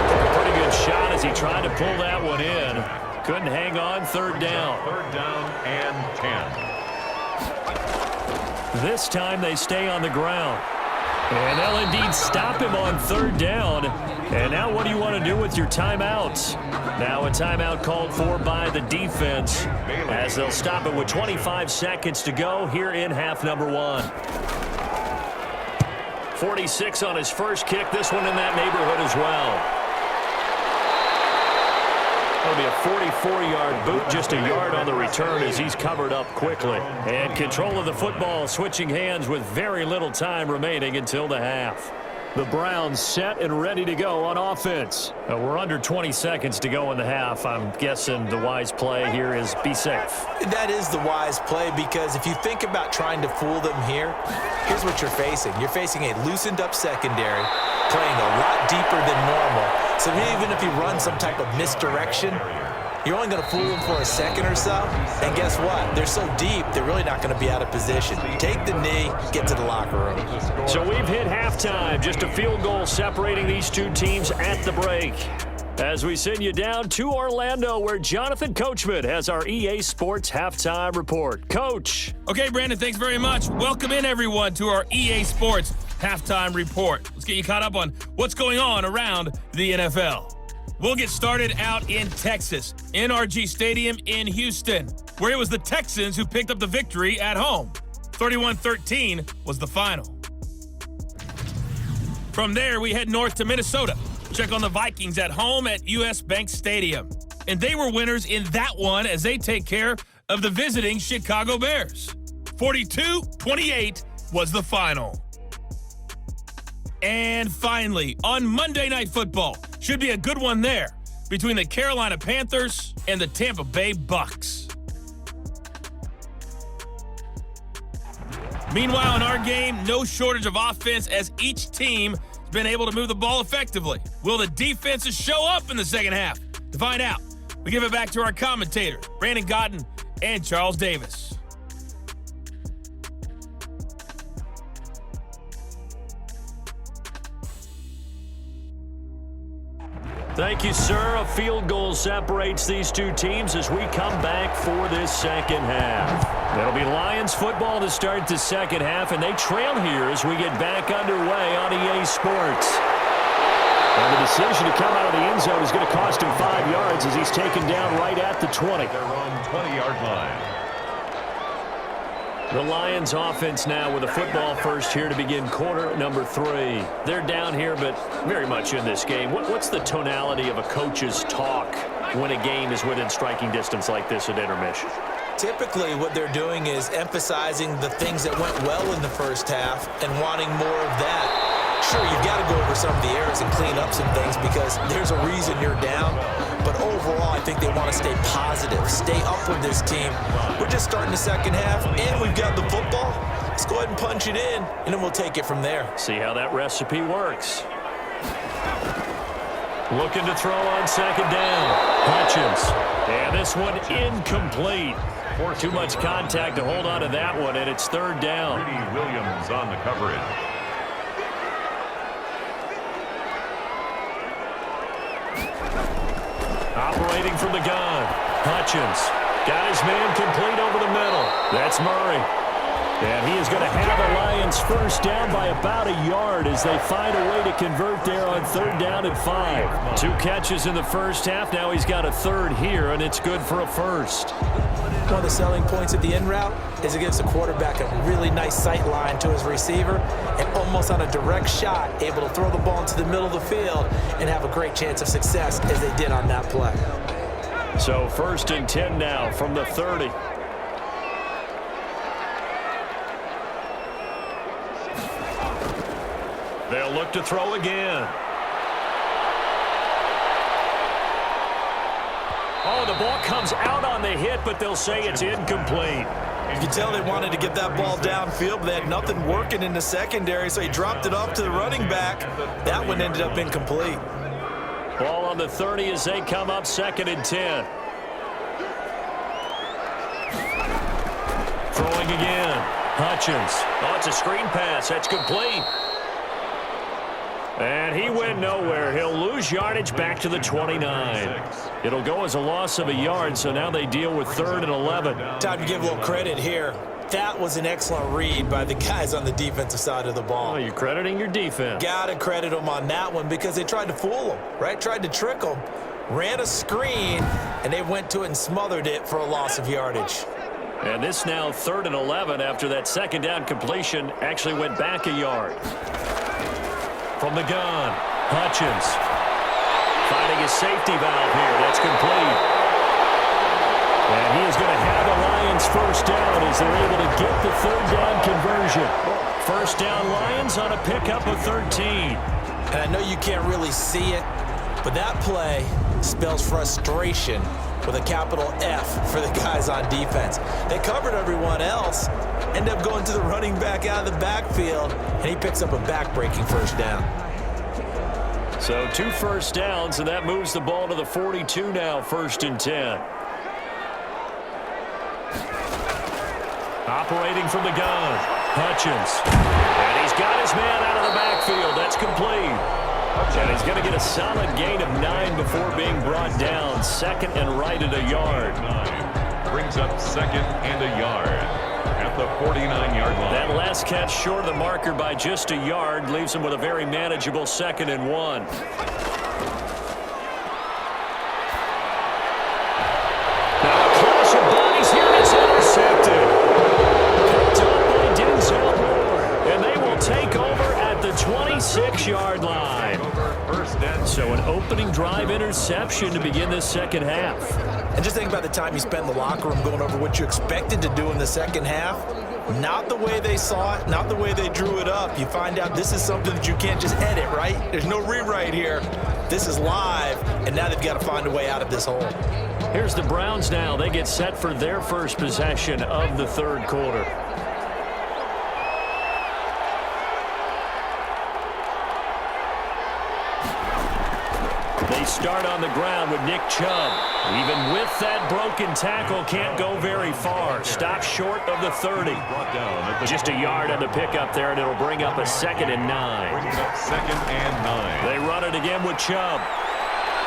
Took a pretty good shot as he tried to pull that one in. Couldn't hang on, 3rd down. 3rd down and 10. This time they stay on the ground. And they'll indeed stop him on 3rd down. And now what do you want to do with your timeouts? Now a timeout called for by the defense as they'll stop it with 25 seconds to go here in half number 1. 46 on his first kick. This one in that neighborhood as well. That'll be a 44-yard boot, just a yard on the return as he's covered up quickly. And control of the football switching hands with very little time remaining until the half. The Browns set and ready to go on offense. We're under 20 seconds to go in the half. I'm guessing the wise play here is be safe. That is the wise play because if you think about trying to fool them here, here's what you're facing. You're facing a loosened up secondary, playing a lot deeper than normal. So even if you run some type of misdirection, you're only going to fool them for a second or so. And guess what? They're so deep, they're really not going to be out of position. Take the knee, get to the locker room. So we've hit halftime. Just a field goal separating these two teams at the break. As we send you down to Orlando, where Jonathan Coachman has our EA Sports Halftime Report. Coach. Okay, Brandon, thanks very much. Welcome in, everyone, to our EA Sports Halftime Report. Let's get you caught up on what's going on around the NFL. We'll get started out in Texas, NRG Stadium in Houston, where it was the Texans who picked up the victory at home. 31-13 was the final. From there, we head north to Minnesota. Check on the Vikings at home at US Bank Stadium. and they were winners in that one as they take care of the visiting Chicago Bears. 42-28 was the final. And finally, on Monday Night Football, should be a good one there, between the Carolina Panthers and the Tampa Bay Bucks. Meanwhile, in our game, no shortage of offense as each team has been able to move the ball effectively. Will the defenses show up in the second half? To find out, we give it back to our commentators, Brandon Gotten and Charles Davis. Thank you, sir. A field goal separates these two teams as we come back for this second half. It'll be Lions football to start the second half, and they trail here as we get back underway on EA Sports. And the decision to come out of the end zone is going to cost him 5 yards as he's taken down right at the 20. Their own 20-yard line. The Lions offense now with a football first here to begin quarter number 3. They're down here, but very much in this game. What's the tonality of a coach's talk when a game is within striking distance like this at intermission? Typically, what they're doing is emphasizing the things that went well in the first half and wanting more of that. Sure, you've got to go over some of the errors and clean up some things because there's a reason you're down. But overall, I think they want to stay positive, stay up with this team. We're just starting the second half, and we've got the football. Let's go ahead and punch it in, and then we'll take it from there. See how that recipe works. Looking to throw on second down. Hutchins. And this one incomplete. Too much contact to hold on to that one, and it's third down. Rudy Williams on the coverage. Operating from the gun. Hutchins got his man complete over the middle. That's Murray. And he is going to have the Lions first down by about a yard as they find a way to convert there on third down and 5. 2 catches in the first half. Now he's got a third here, and it's good for a first. One of the selling points of the in route is it gives the quarterback a really nice sight line to his receiver and almost on a direct shot able to throw the ball into the middle of the field and have a great chance of success as they did on that play. So first and 10 now from the 30. They'll look to throw again. Oh, the ball comes out on the hit, but they'll say it's incomplete. You can tell they wanted to get that ball downfield, but they had nothing working in the secondary, so he dropped it off to the running back. That one ended up incomplete. Ball on the 30 as they come up second and 10. Throwing again. Hutchins. Oh, it's a screen pass. That's complete. And he went nowhere. He'll lose yardage back to the 29. It'll go as a loss of a yard, so now they deal with third and 11. Time to give a little credit here. That was an excellent read by the guys on the defensive side of the ball. Oh, you're crediting your defense. Gotta credit them on that one because they tried to fool them, right? Tried to trick them. Ran a screen, and they went to it and smothered it for a loss of yardage. And this now third and 11 after that second down completion actually went back a yard. From the gun, Hutchins finding his safety valve here. That's complete. And he is going to have the Lions first down as they're able to get the third down conversion. First down Lions on a pickup of 13. And I know you can't really see it, but that play spells frustration with a capital F for the guys on defense. They covered everyone else, end up going to the running back out of the backfield, and he picks up a back-breaking first down. So 2 first downs, and that moves the ball to the 42 now, first and 10. Operating from the gun, Hutchins. And he's got his man out of the backfield. That's complete. And he's going to get a solid gain of 9 before being brought down. Second and right at a yard. Brings up second and a yard at the 49-yard line. That last catch short of the marker by just a yard leaves him with a very manageable second and 1. Now a clash of bodies here, and it's intercepted. Picked up by Denzel Ward, and they will take over at the 26-yard line. First and So an opening drive drive interception to begin this second half. And just think about the time you spent in the locker room going over what you expected to do in the second half. Not the way they saw it, not the way they drew it up. You find out this is something that you can't just edit, right? There's no rewrite here. This is live, and now they've got to find a way out of this hole. Here's the Browns now. They get set for their first possession of the third quarter. They start on the ground with Nick Chubb. Even with that broken tackle, can't go very far. Stops short of the 30. Just a yard on the pickup there, and it'll bring up a 2nd and 9. Brings up 2nd and 9. They run it again with Chubb.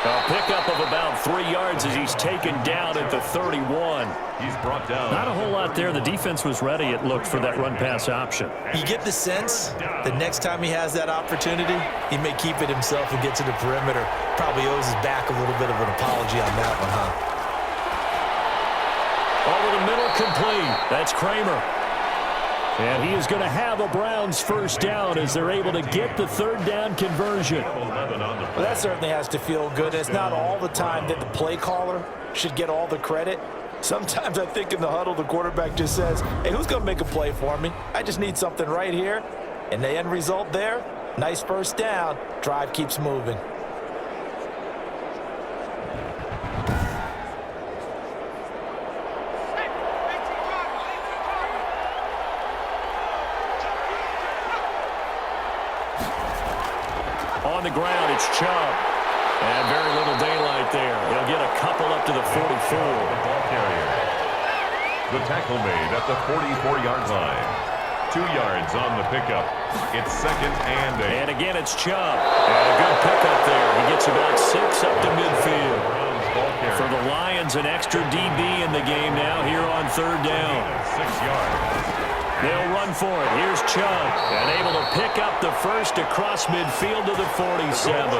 A pickup of about 3 yards as he's taken down at the 31. He's brought down. Not a whole lot there. The defense was ready, it looked, for that run-pass option. You get the sense that next time he has that opportunity, he may keep it himself and get to the perimeter. Probably owes his back a little bit of an apology on that one, huh? Over the middle, complete. That's Kramer. And he is going to have a Browns first down as they're able to get the third down conversion. Well, that certainly has to feel good. It's not all the time that the play caller should get all the credit. Sometimes I think in the huddle, the quarterback just says, hey, who's going to make a play for me? I just need something right here. And the end result there, nice first down. Drive keeps moving. On the ground, it's Chubb. And very little daylight there. He'll get a couple up to the 44. Ball carrier. The tackle made at the 44-yard line. 2 yards on the pickup. It's 2nd and 8. And again, it's Chubb. And a good pickup there. He gets about 6 up to midfield. For the Lions, an extra DB in the game now here on third down. 6 yards. They'll run for it. Here's Chubb. And able to pick up the first across midfield to the 47.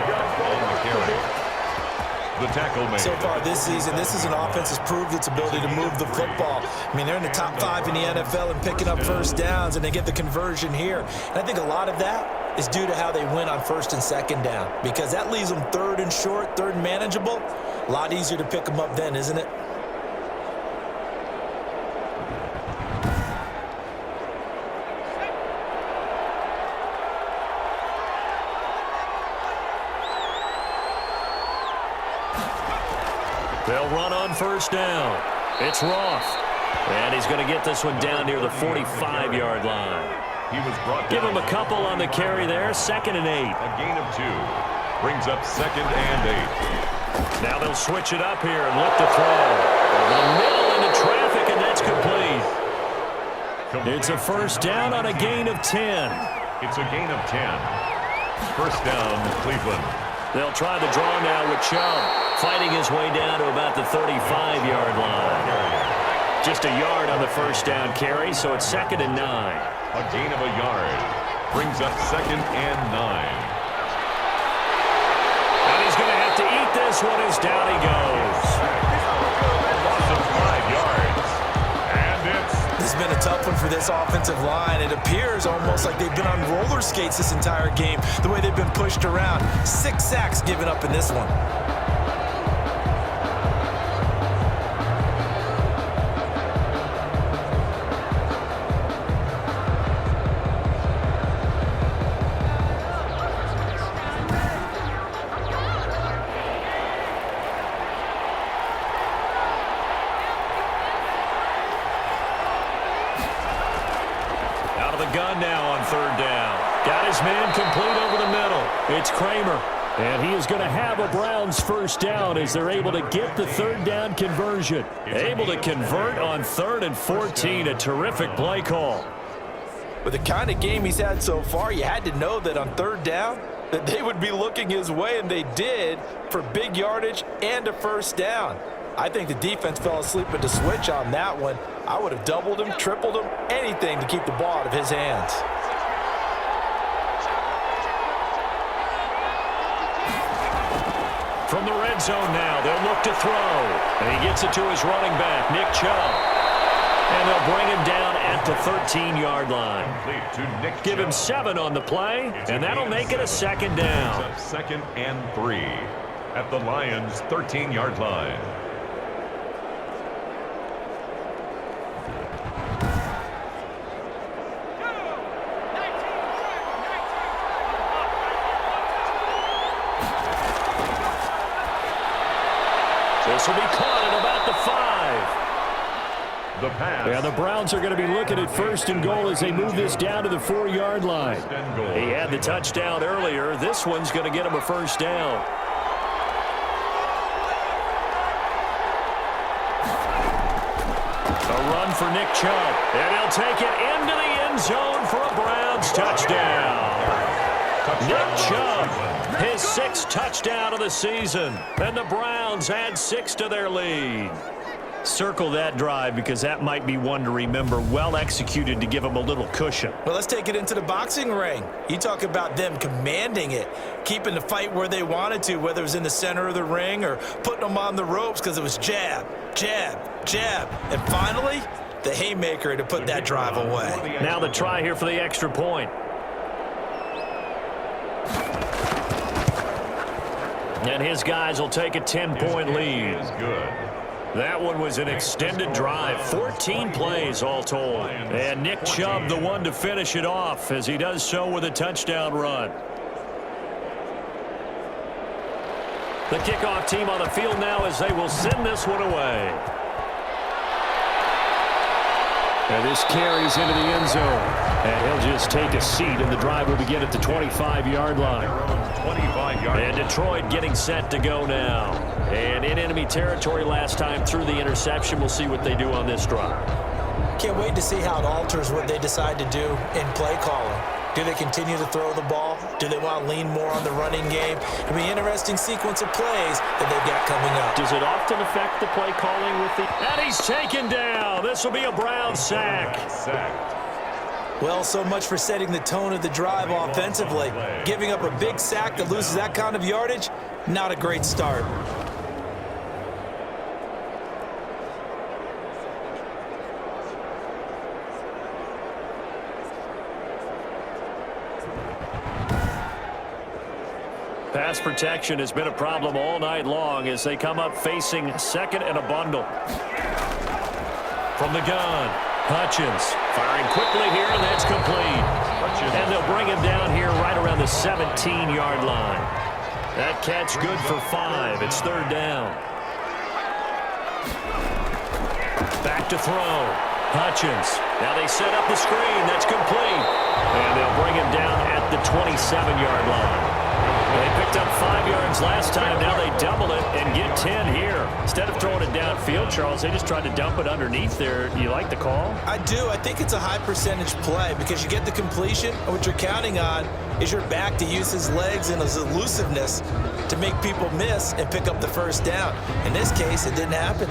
The tackle made. So far this season, this is an offense that's proved its ability to move the football. I mean, they're in the top 5 in the NFL and picking up first downs, and they get the conversion here. And I think a lot of that is due to how they win on 1st and 2nd down, because that leaves them 3rd and short, 3rd and manageable. A lot easier to pick them up then, isn't it? They'll run on first down. It's Roth. And he's going to get this one down near the 45-yard line. He was brought Give down. him a couple on the carry there. 2nd and 8. A gain of 2. Brings up 2nd and 8. Now they'll switch it up here and look to throw. Over the middle into traffic, and that's complete. It's a first down on a gain of 10. It's a gain of 10. First down, Cleveland. They'll try the draw now with Chubb, fighting his way down to about the 35-yard line. Just a yard on the first down carry, so it's 2nd and 9. A gain of a yard. Brings up 2nd and 9. And he's going to have to eat this one as down he goes. Loss of 5 yards. And This has been a tough one for this offensive line. It appears almost like they've been on roller skates this entire game, the way they've been pushed around. 6 sacks given up in this one. Gun now on third down. Got his man complete over the middle. It's Kramer. And he is going to have a Browns first down as they're able to get the third down conversion. Able to convert on 3rd and 14. A terrific play call. With the kind of game he's had so far, you had to know that on third down that they would be looking his way, and they did, for big yardage and a first down. I think the defense fell asleep at the switch on that one. I would have doubled him, tripled him, anything to keep the ball out of his hands. From the red zone now, they'll look to throw. And he gets it to his running back, Nick Chubb. And they'll bring him down at the 13-yard line. Give him 7 on the play, and that'll make it a 2nd down. 2nd and 3. at the Lions' 13-yard line. This will be caught at about the 5. The pass. Yeah, the Browns are going to be looking at first and goal as they move this down to the 4-yard line. He had the touchdown earlier. This one's going to get him a first down. A run for Nick Chubb, and he'll take it into the end zone for a Browns touchdown. Nick Chubb, his 6th touchdown of the season, and the Browns add 6 to their lead. Circle that drive because that might be one to remember. Well executed to give them a little cushion. Well, let's take it into the boxing ring. You talk about them commanding it, keeping the fight where they wanted to, whether it was in the center of the ring or putting them on the ropes because it was jab, jab, jab. And finally, the haymaker to put that drive away. Now the try here for the extra point. And his guys will take a 10-point lead. That one was an extended drive, 14 plays all told. And Nick Chubb, the one to finish it off, as he does so with a touchdown run. The kickoff team on the field now as they will send this one away. And this carries into the end zone. And he'll just take a seat, and the drive will begin at the 25-yard line. And Detroit getting set to go now. And in enemy territory last time through the interception. We'll see what they do on this drive. Can't wait to see how it alters what they decide to do in play calling. Do they continue to throw the ball? Do they want to lean more on the running game? It'll be an interesting sequence of plays that they've got coming up. Does it often affect the play calling with the... And he's taken down. This will be a Brown sack. Well, so much for setting the tone of the drive offensively. Giving up a big sack that loses that kind of yardage, not a great start. Pass protection has been a problem all night long as they come up facing second and a bundle. From the gun, Hutchins firing quickly here, and that's complete. And they'll bring him down here right around the 17-yard line. That catch good for 5. It's 3rd down. Back to throw. Hutchins. Now they set up the screen. That's complete. And they'll bring him down at the 27-yard line. They picked up 5 yards last time. Now they double it and get 10 here. Instead of throwing it downfield, Charles, they just tried to dump it underneath there. You like the call? I do. I think it's a high percentage play because you get the completion, and what you're counting on is your back to use his legs and his elusiveness to make people miss and pick up the first down. In this case, it didn't happen.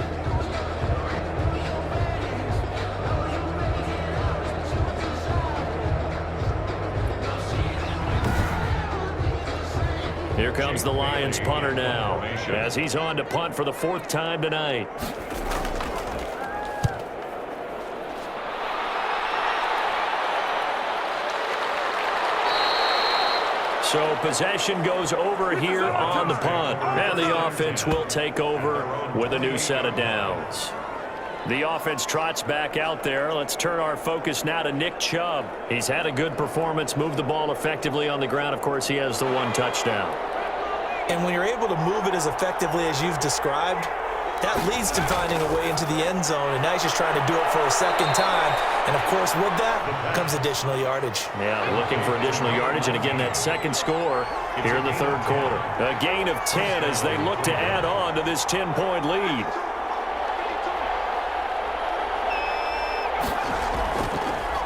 Here comes the Lions punter now as he's on to punt for the 4th time tonight. So possession goes over here on the punt, and the offense will take over with a new set of downs. The offense trots back out there. Let's turn our focus now to Nick Chubb. He's had a good performance, moved the ball effectively on the ground. Of course, he has the 1 touchdown. And when you're able to move it as effectively as you've described, that leads to finding a way into the end zone, and now he's just trying to do it for a 2nd time. And, of course, with that comes additional yardage. Yeah, looking for additional yardage, and again, that 2nd score here in the 3rd quarter. A gain of 10 as they look to add on to this 10-point lead.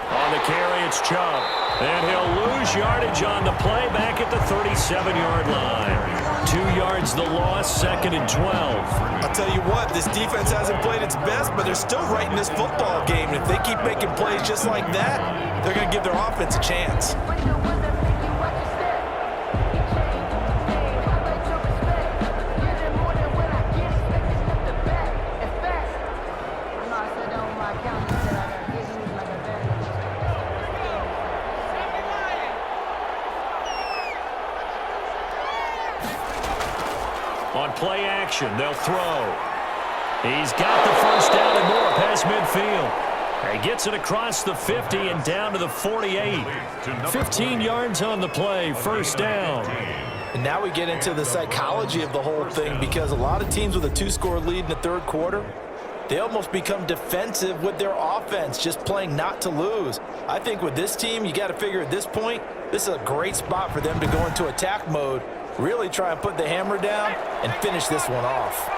On the carry, it's Chubb. And he'll lose yardage on the play back at the 37-yard line. 2 yards the loss, 2nd and 12. I'll tell you what, this defense hasn't played its best, but they're still right in this football game. And if they keep making plays just like that, they're going to give their offense a chance. on play action. They'll throw. He's got the first down and more past midfield. He gets it across the 50 and down to the 48. 15 yards on the play, first down. And now we get into the psychology of the whole thing, because a lot of teams with a 2-score lead in the third quarter, they almost become defensive with their offense, just playing not to lose. I think with this team, you got to figure at this point, this is a great spot for them to go into attack mode, really try and put the hammer down and finish this one off.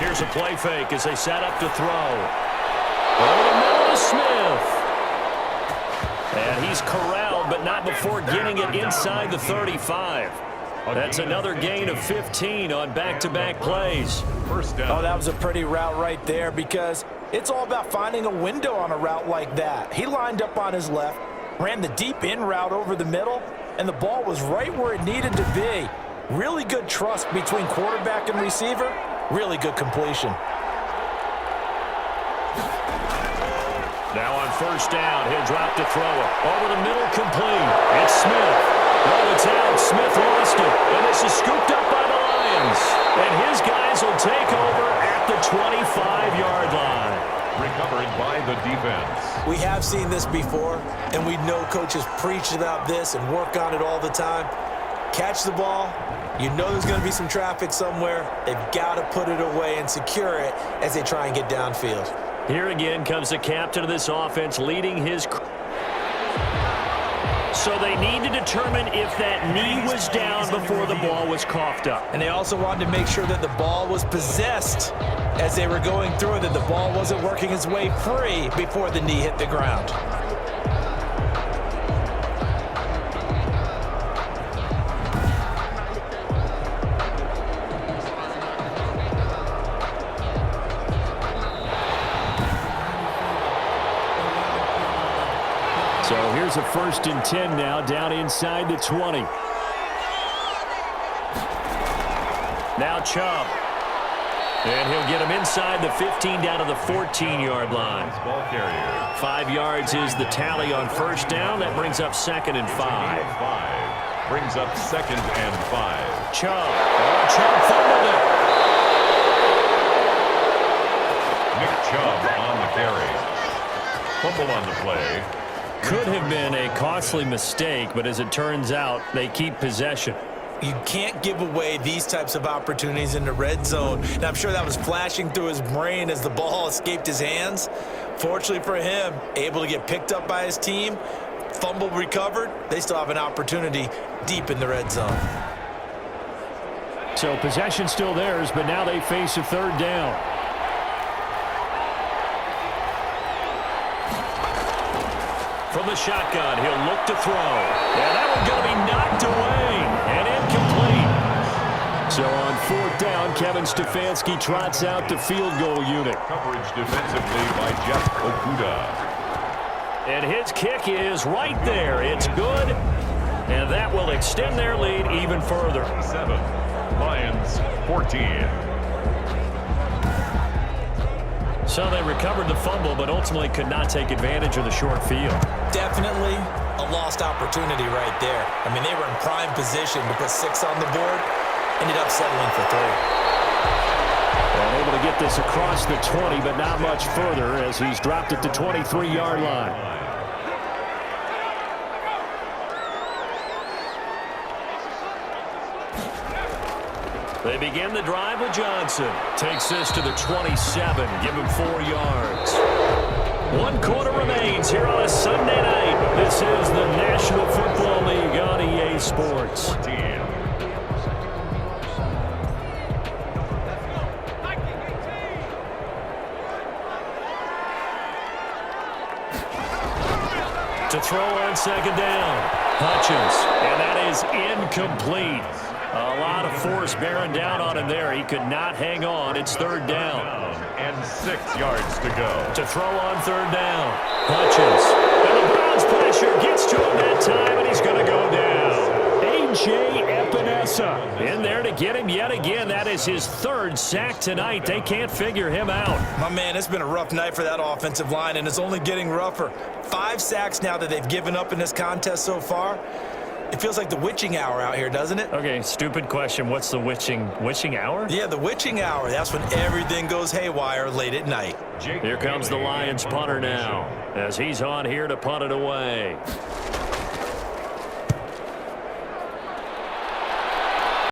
Here's a play fake as they set up to throw. Over the middle to Smith. And he's corralled, but not before getting it inside the 35. That's another gain of 15 on back-to-back plays. First down. Oh, that was a pretty route right there, because it's all about finding a window on a route like that. He lined up on his left, ran the deep in route over the middle, and the ball was right where it needed to be. Really good trust between quarterback and receiver. Really good completion. Now on first down, he'll drop to throw it. Over the middle, complete. It's Smith. Oh, it's out. Smith lost it. And this is scooped up by the Lions. And his guys will take over at the 25-yard line. Recovered by the defense. We have seen this before, and we know coaches preach about this and work on it all the time. Catch the ball. You know there's going to be some traffic somewhere. They've got to put it away and secure it as they try and get downfield. Here again comes the captain of this offense leading his. So they need to determine if that knee was down before the ball was coughed up. And they also wanted to make sure that the ball was possessed as they were going through it, that the ball wasn't working its way free before the knee hit the ground. So here's a 1st and 10 now, down inside the 20. Now Chubb. And he'll get him inside the 15 down to the 14-yard line. Ball carrier. 5 yards is the tally on first down. That brings up 2nd and 5. Brings up 2nd and 5. Chubb. Oh, Chubb fumbled it. Nick Chubb on the carry. Fumble on the play. Could have been a costly mistake, but as it turns out, they keep possession. You can't give away these types of opportunities in the red zone. And I'm sure that was flashing through his brain as the ball escaped his hands. Fortunately for him, able to get picked up by his team, fumble recovered. They still have an opportunity deep in the red zone. So possession still theirs, but now they face a 3rd down. From the shotgun, he'll look to throw. And that one's going to be knocked away and incomplete. So on 4th down, Kevin Stefanski trots out the field goal unit. Coverage defensively by Jeff Okuda. And his kick is right there. It's good. And that will extend their lead even further. 7. Lions 14. So they recovered the fumble, but ultimately could not take advantage of the short field. Definitely a lost opportunity right there. I mean, they were in prime position to put 6 on the board, ended up settling for 3. And able to get this across the 20, but not much further as he's dropped it to 23-yard line. They begin the drive with Johnson. Takes this to the 27. Give him 4 yards. 1 quarter remains here on a Sunday night. This is the National Football League on EA Sports. 14. To throw on 2nd down. Hutchins. And that is incomplete. A lot of force bearing down on him there. He could not hang on. It's 3rd down. And 6 yards to go. To throw on 3rd down. Hutchins. And the Browns pressure gets to him that time, and he's going to go down. A.J. Epinesa in there to get him yet again. That is his 3rd sack tonight. They can't figure him out. My man, it's been a rough night for that offensive line, and it's only getting rougher. 5 sacks now that they've given up in this contest so far. It feels like the witching hour out here, doesn't it? Okay, stupid question. What's the witching hour? Yeah, the witching hour. That's when everything goes haywire late at night. Here comes the Lions punter now, as he's on here to punt it away.